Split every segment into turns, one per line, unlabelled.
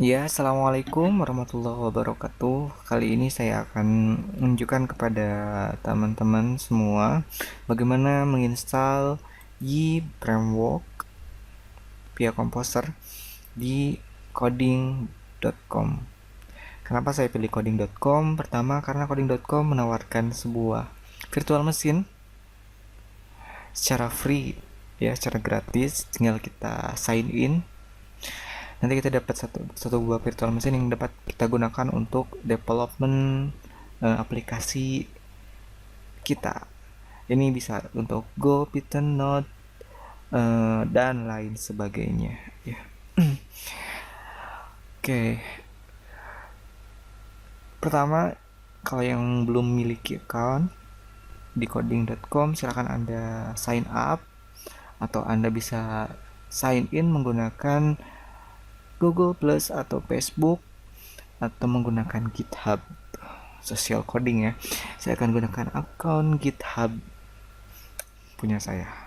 Ya, assalamualaikum warahmatullahi wabarakatuh. Kali ini saya akan menunjukkan kepada teman-teman semua bagaimana menginstal Yi Framework via Composer di coding.com. Kenapa saya pilih coding.com? Pertama, karena coding.com menawarkan sebuah virtual mesin secara free, ya, secara gratis. Tinggal kita sign in. Nanti kita dapat satu buah virtual machine yang dapat kita gunakan untuk development aplikasi kita. Ini bisa untuk Go, Python, Node, dan lain sebagainya. Ya. Oke, pertama, kalau yang belum memiliki account di coding.com, silahkan Anda sign up atau Anda bisa sign in menggunakan Google Plus atau Facebook atau menggunakan GitHub social coding ya. Saya akan gunakan akun GitHub punya saya.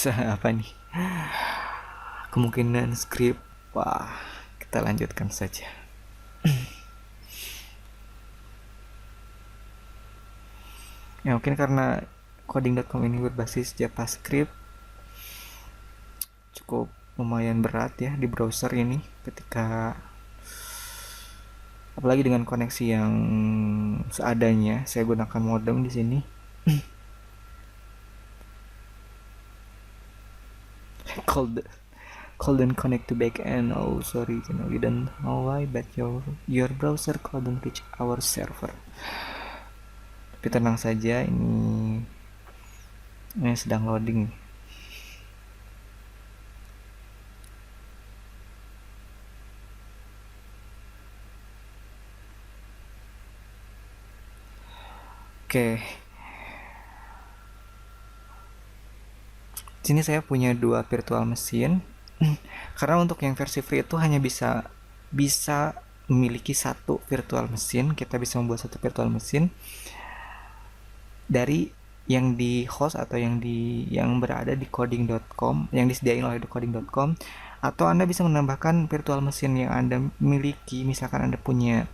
Apa nih? Kemungkinan script. Wah, kita lanjutkan saja. Ya mungkin karena coding.com ini berbasis JavaScript, cukup lumayan berat ya di browser ini ketika apalagi dengan koneksi yang seadanya. Saya gunakan modem di sini. Cold couldn't connect to backend. Oh sorry, we don't know why, but your browser couldn't reach our server. Tapi tenang saja, ini sedang loading. Oke. Sini saya punya dua virtual machine. Karena untuk yang versi free itu hanya bisa memiliki satu virtual machine. Kita bisa membuat satu virtual machine dari yang di host atau yang berada di coding.com, yang disediain oleh coding.com, atau Anda bisa menambahkan virtual machine yang Anda miliki. Misalkan Anda punya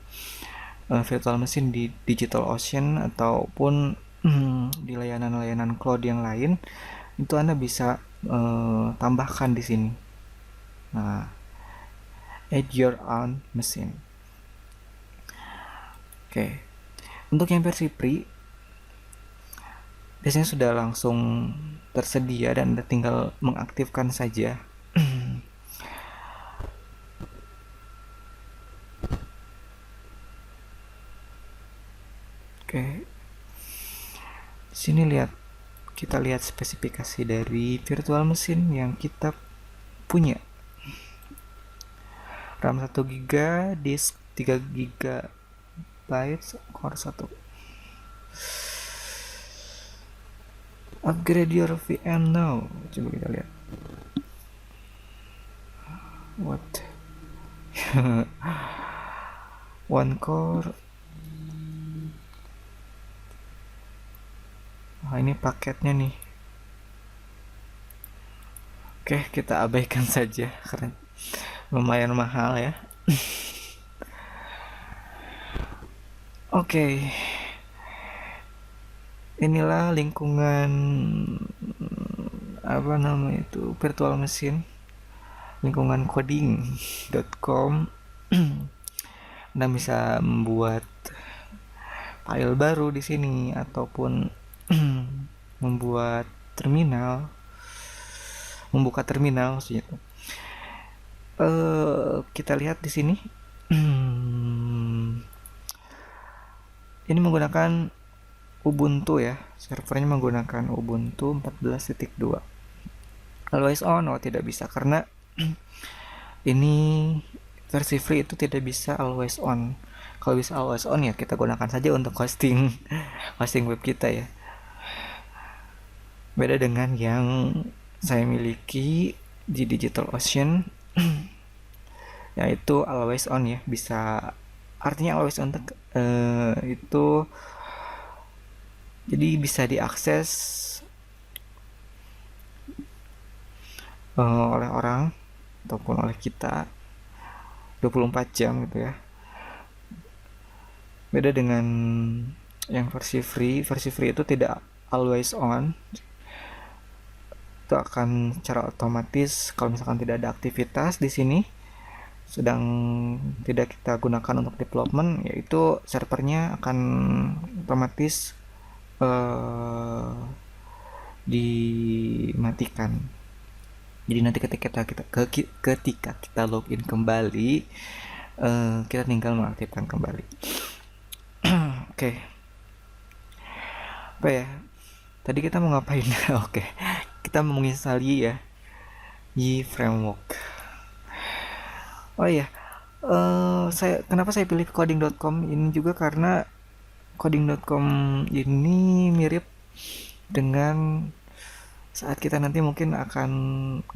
virtual machine di DigitalOcean ataupun di layanan-layanan cloud yang lain, itu Anda bisa tambahkan di sini. Nah, add your own machine. Oke. Untuk yang versi free biasanya sudah langsung tersedia dan Anda tinggal mengaktifkan saja. Oke. Sini kita lihat spesifikasi dari virtual machine yang kita punya. RAM 1 GB, disk 3 GB, core 1. Upgrade your VM now. Coba kita lihat. What? One core. Ini paketnya nih. Oke, kita abaikan saja karena lumayan mahal ya. Oke. Inilah lingkungan virtual machine, lingkungan coding.com. Anda bisa membuat file baru di sini ataupun membuat membuka terminal maksudnya. Kita lihat di sini. Ini menggunakan Ubuntu ya. Servernya menggunakan Ubuntu 14.2. Always on, tidak bisa karena ini versi free itu tidak bisa always on. Kalau bisa always on ya kita gunakan saja untuk hosting web kita ya. Beda dengan yang saya miliki, di DigitalOcean yaitu always on ya, bisa artinya always on itu jadi bisa diakses oleh orang ataupun oleh kita 24 jam gitu ya. Beda dengan yang versi free itu tidak always on, itu akan secara otomatis kalau misalkan tidak ada aktivitas di sini sedang tidak kita gunakan untuk development, yaitu servernya akan otomatis dimatikan. Jadi nanti ketika kita login kembali, kita tinggal mengaktifkan kembali. Oke. Apa ya? Tadi kita mau ngapain? Oke. Kita mau menginstal Yi framework. Oh iya, kenapa saya pilih coding.com ini juga karena coding.com ini mirip dengan saat kita nanti mungkin akan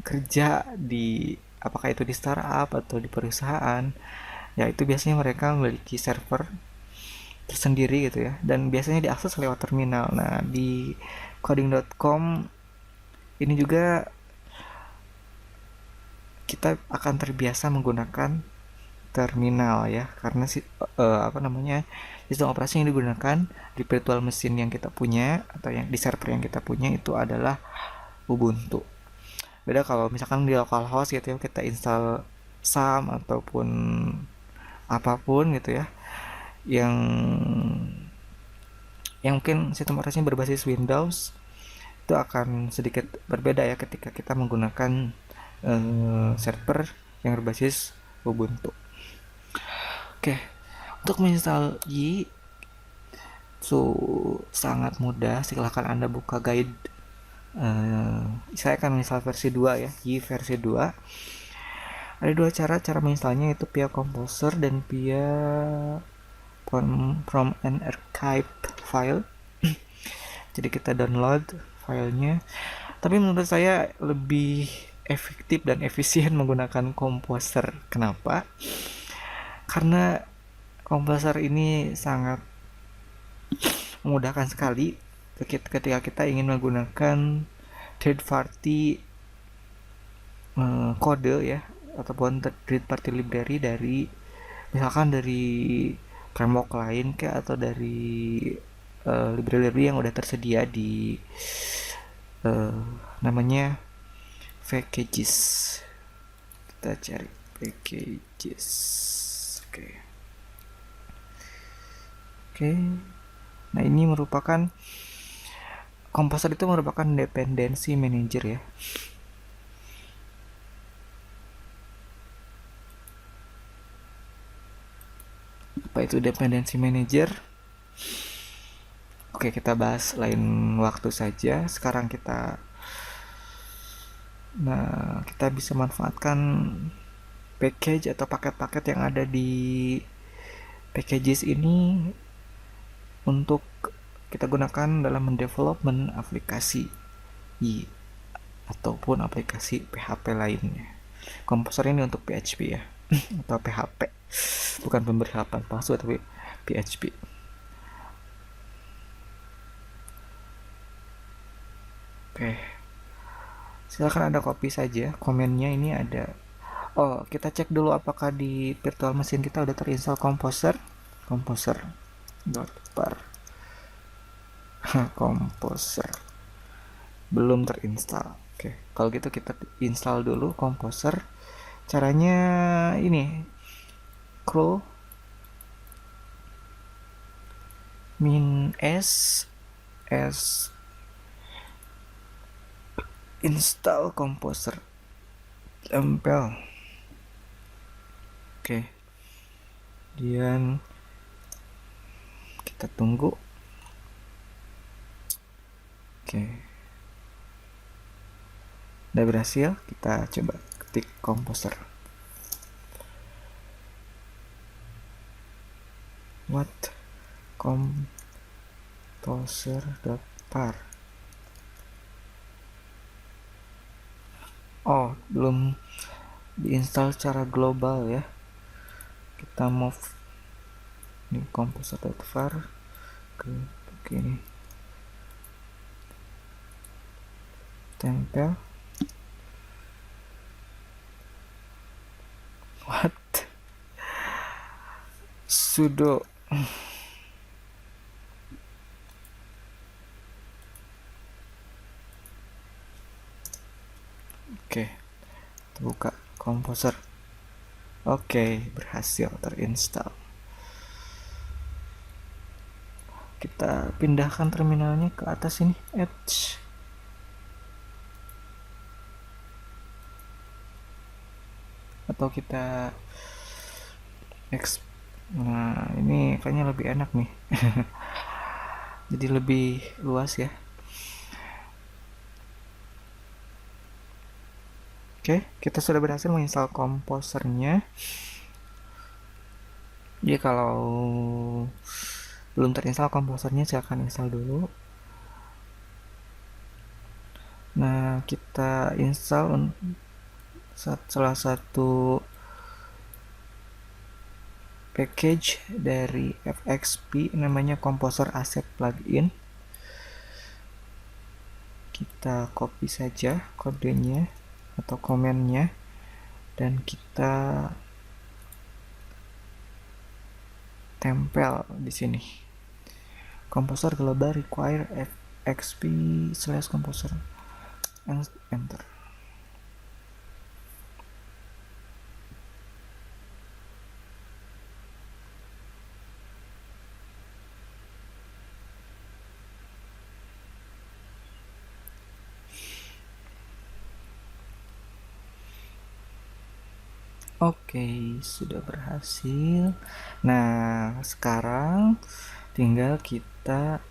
kerja di apakah itu di startup atau di perusahaan, ya itu biasanya mereka memiliki server tersendiri gitu ya, dan biasanya diakses lewat terminal. Nah, di coding.com ini juga kita akan terbiasa menggunakan terminal ya, karena sistem operasi yang digunakan di virtual machine yang kita punya atau yang di server yang kita punya itu adalah Ubuntu. Beda kalau misalkan di localhost gitu ya, kita install SAM ataupun apapun gitu ya, yang mungkin sistem operasinya berbasis Windows, itu akan sedikit berbeda ya ketika kita menggunakan server yang berbasis Ubuntu. Oke, untuk menginstal Yi sangat mudah. Silahkan Anda buka guide. Saya akan menginstal versi 2 ya, Yi versi 2. Ada dua cara menginstalnya, itu via Composer dan via from an archive file. Jadi kita download filenya. Tapi menurut saya lebih efektif dan efisien menggunakan Composer. Kenapa? Karena Composer ini sangat memudahkan sekali ketika kita ingin menggunakan third party kode ya, ataupun third party library dari misalkan dari framework lain atau dari library yang udah tersedia di namanya packages. Kita cari packages. Oke. Nah, ini merupakan Composer itu merupakan dependency manager ya. Apa itu dependency manager? Oke, kita bahas lain waktu saja. Sekarang kita bisa manfaatkan package atau paket-paket yang ada di packages ini untuk kita gunakan dalam mendevelopment aplikasi Yi ataupun aplikasi PHP lainnya. Composer ini untuk PHP ya atau PHP, bukan pemberi halaman palsu tapi PHP. Oke, silakan Anda copy saja komennya. Ini ada. Oh, kita cek dulu apakah di virtual machine kita udah terinstall Composer. Composer.par. Composer belum terinstall. Oke, kalau gitu kita install dulu Composer. Caranya ini, curl min s install Composer, tempel. Oke, kemudian kita tunggu. Oke, udah berhasil. Kita coba ketik Composer. What composer.par. Oh, belum diinstal secara global ya. Kita move ini composer.var ke ini, tempel. What? Sudo oke, buka Composer. Oke, berhasil terinstall. Kita pindahkan terminalnya ke atas ini, Edge. Atau kita nah ini kayaknya lebih enak nih. Jadi lebih luas ya. Oke, kita sudah berhasil menginstal komposernya. Jadi kalau belum terinstall komposernya, silahkan install dulu. Nah, kita install salah satu package dari FXP namanya Composer Asset Plugin. Kita copy saja kodenya atau komennya dan kita tempel di sini. Composer global require FXP/composer and enter. Oke, sudah berhasil. Nah, sekarang tinggal kita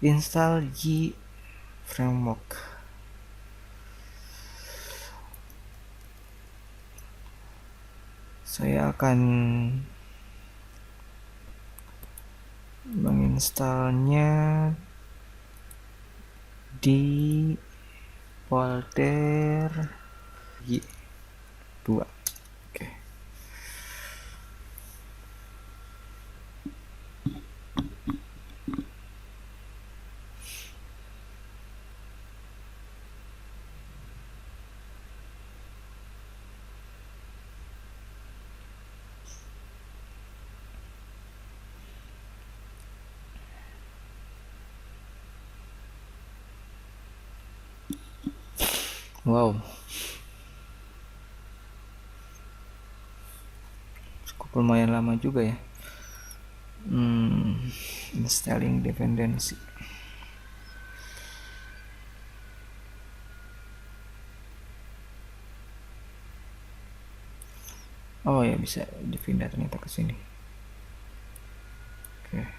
install G framework. Saya akan menginstalnya di folder Y2. Oke. Wow, cukup lumayan lama juga ya. Installing dependency. Oh ya, bisa dipindah ternyata ke sini. Oke.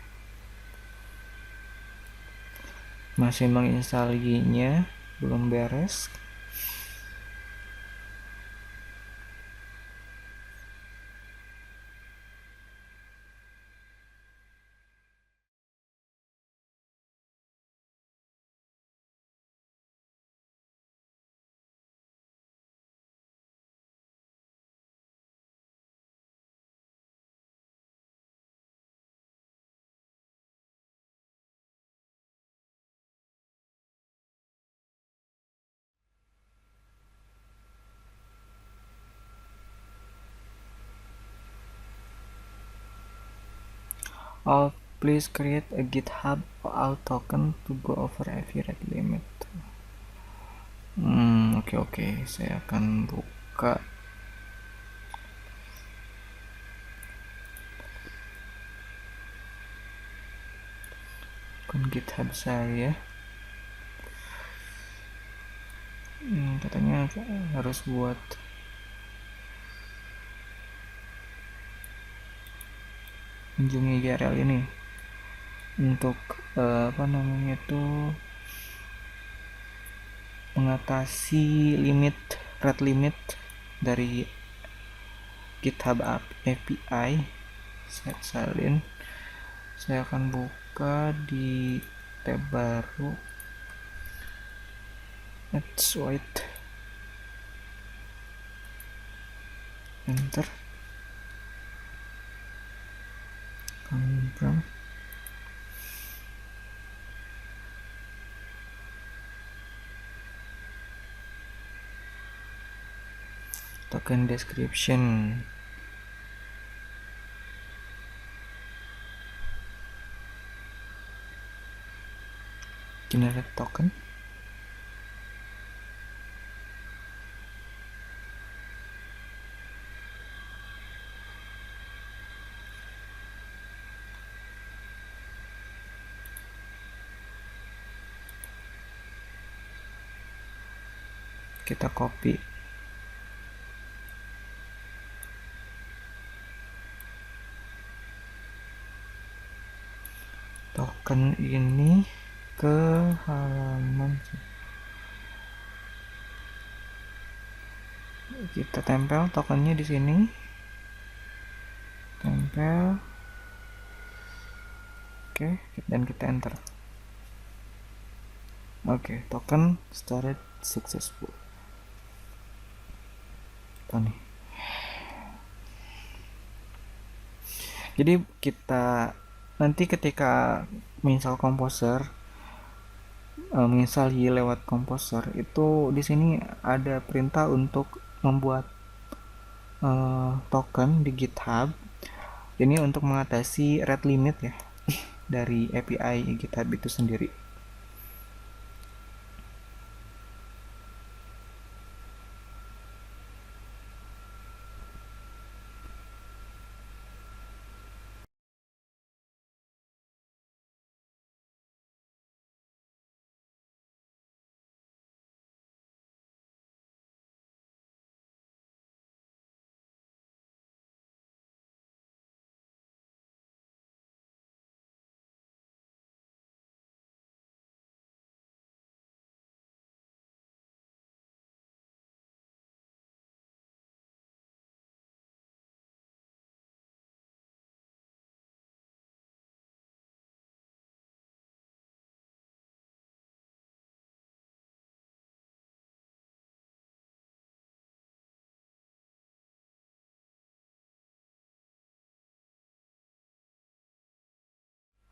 Masih menginstalnya, belum beres. Oh, please create a GitHub auth token to go over every rate limit. Oke, saya akan buka akun GitHub saya. Katanya harus buat kunjungi URL ini untuk apa namanya itu mengatasi rate limit dari GitHub API. Saya salin. Saya akan buka di tab baru. That's white. Enter. Confirm. Token description. Generate token. Kita copy. Token ini ke halaman. Kita tempel tokennya di sini. Tempel. Oke, dan kita enter. Oke, token started successful. Apa nih? Jadi kita nanti ketika menginstal Composer, menginstal Y lewat Composer itu di sini ada perintah untuk membuat token di GitHub. Ini untuk mengatasi rate limit ya dari API GitHub itu sendiri.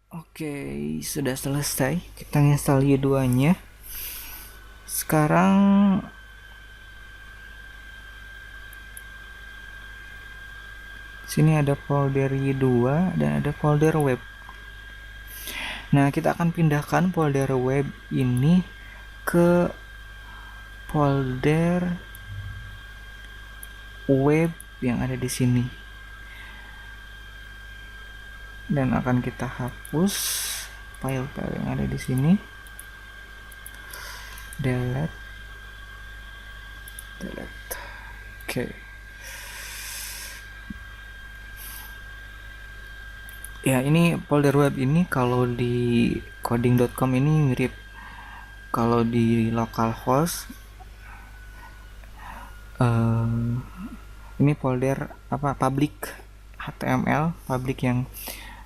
Oke, sudah selesai. Kita install Y2-nya. Sekarang sini ada folder Y2 dan ada folder web. Nah, kita akan pindahkan folder web ini ke folder web yang ada di sini. Dan akan kita hapus file-file yang ada di sini. Delete. Oke. Ya, ini folder web ini kalau di coding.com ini mirip. Kalau di localhost ini folder public HTML public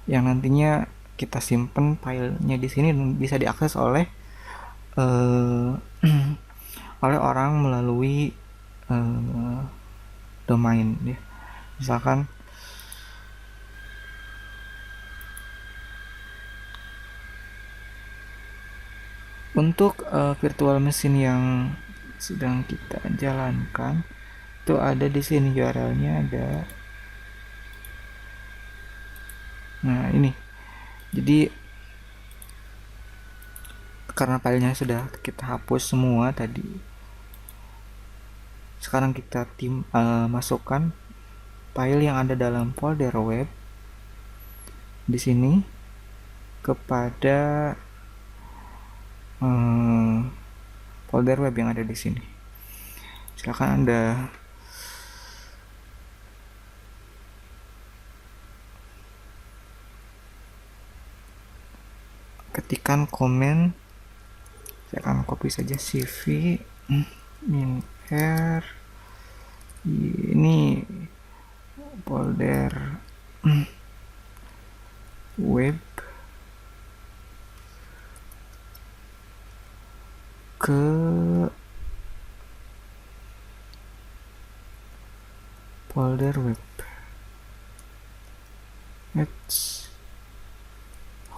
yang nantinya kita simpen filenya di sini dan bisa diakses oleh oleh orang melalui domain ya. Misalkan untuk virtual machine yang sedang kita jalankan itu ada di sini URL-nya ada. Nah, ini. Jadi karena filenya sudah kita hapus semua tadi. Sekarang kita masukkan file yang ada dalam folder web di sini kepada folder web yang ada di sini. Silakan Anda ketikkan komen. Saya akan copy saja cv min r ini folder web ke folder web, it's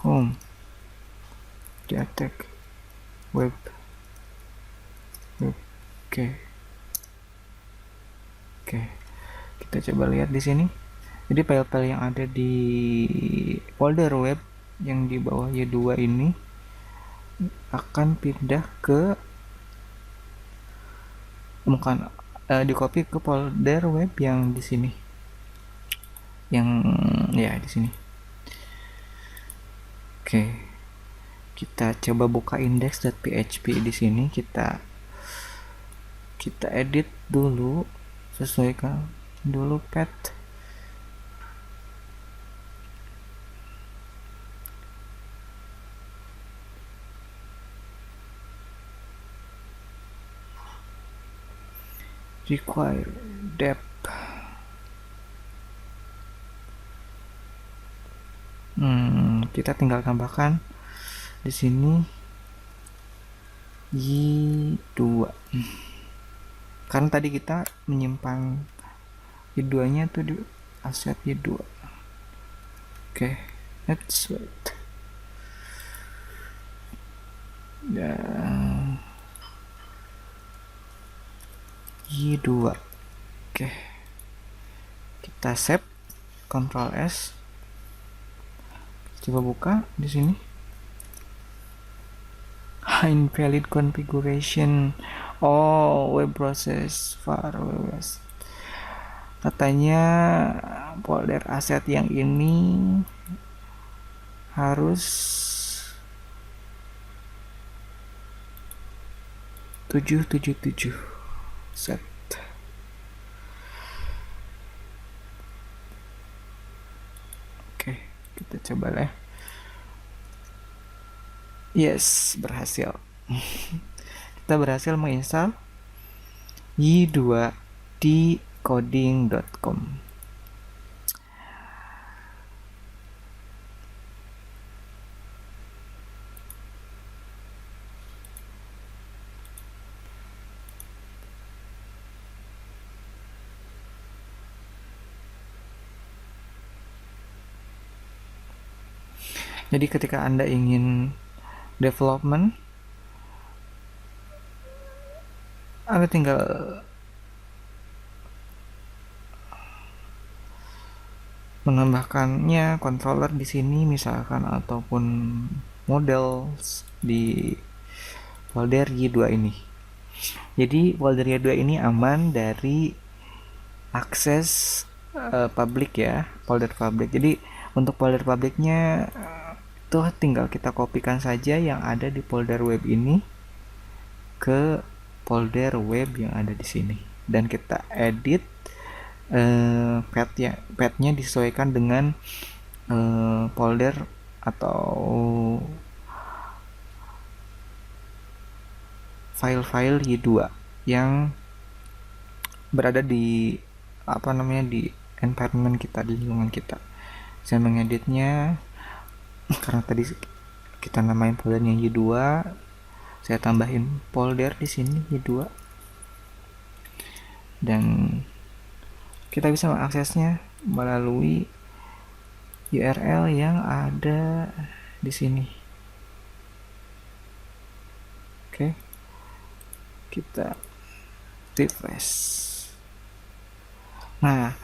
home, di attack web. Oke, kita coba lihat di sini. Jadi file-file yang ada di folder web yang di bawah Y2 ini akan pindah ke di copy ke folder web yang di sini, yang ya di sini. Oke, kita coba buka index.php di sini. Kita edit dulu, sesuaikan dulu path. Require depth. Kita tinggal tambahkan di sini Y2. Karena tadi kita menyimpan Y2 nya tuh di aset Y2. Oke, let's wait. Dan Y2. Oke, kita save, Ctrl S. Coba buka di sini. Invalid configuration. Oh, web process firewalls. Katanya folder aset yang ini harus 777 set. Oke, kita coba lah. Yes, berhasil. Kita berhasil menginstal Y2 di coding.com. Jadi ketika Anda ingin development, Anda tinggal menambahkannya controller di sini misalkan, ataupun model di folder Y2 ini. Jadi folder Y2 ini aman dari akses public ya, folder public. Jadi untuk folder publiknya itu tinggal kita kopikan saja yang ada di folder web ini ke folder web yang ada di sini, dan kita edit path-nya disesuaikan dengan folder atau file-file Y2 yang berada di di environment kita, di lingkungan kita. Saya mengeditnya karena tadi kita namain foldernya Y2, saya tambahin folder di sini Y2, dan kita bisa mengaksesnya melalui URL yang ada di sini. Oke, kita refresh. Nah,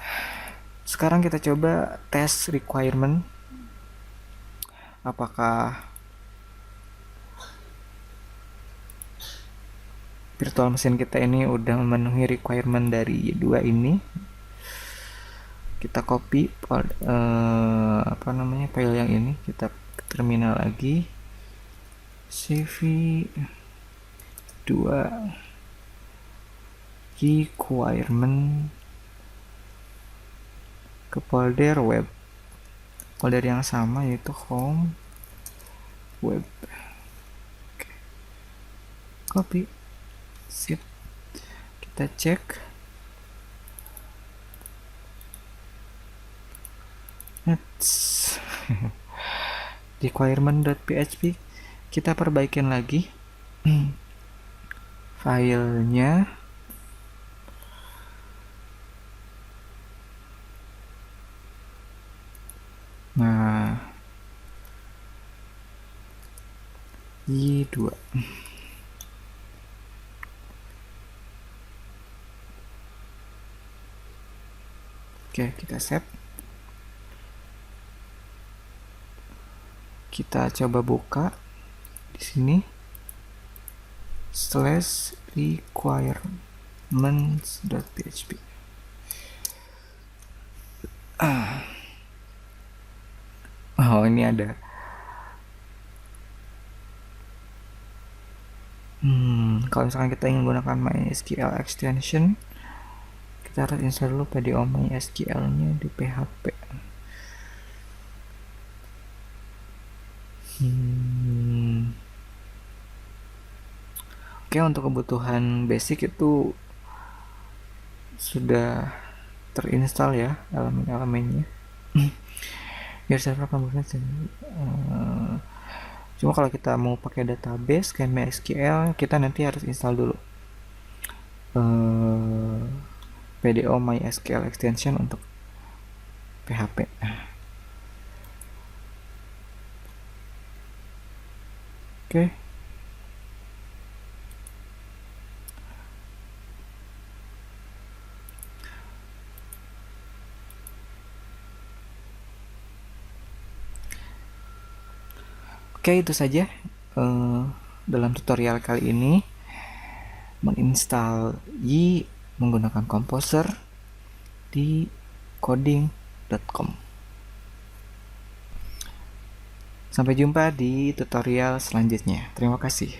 sekarang kita coba tes requirement. Apakah virtual machine kita ini udah memenuhi requirement dari Y2 ini. Kita copy file yang ini, kita ke terminal lagi, cv 2 requirement ke folder web, folder yang sama yaitu home web. Oke. Copy, sip, kita cek. Requirement.php kita perbaikin lagi filenya. Nah, Y2. Oke, kita save. Kita coba buka di sini /requirements.php. Oh, ini ada. Kalau misalkan kita ingin menggunakan MySQL extension, kita harus install dulu PDO MySQL-nya di PHP. Oke, untuk kebutuhan basic itu sudah terinstall ya elemen-elemennya. Biar server komponent. Cuma kalau kita mau pakai database kayak MySQL, kita nanti harus install dulu PDO MySQL extension untuk PHP. Oke. Oke, itu saja dalam tutorial kali ini menginstal Y menggunakan Composer di coding.com. Sampai jumpa di tutorial selanjutnya. Terima kasih.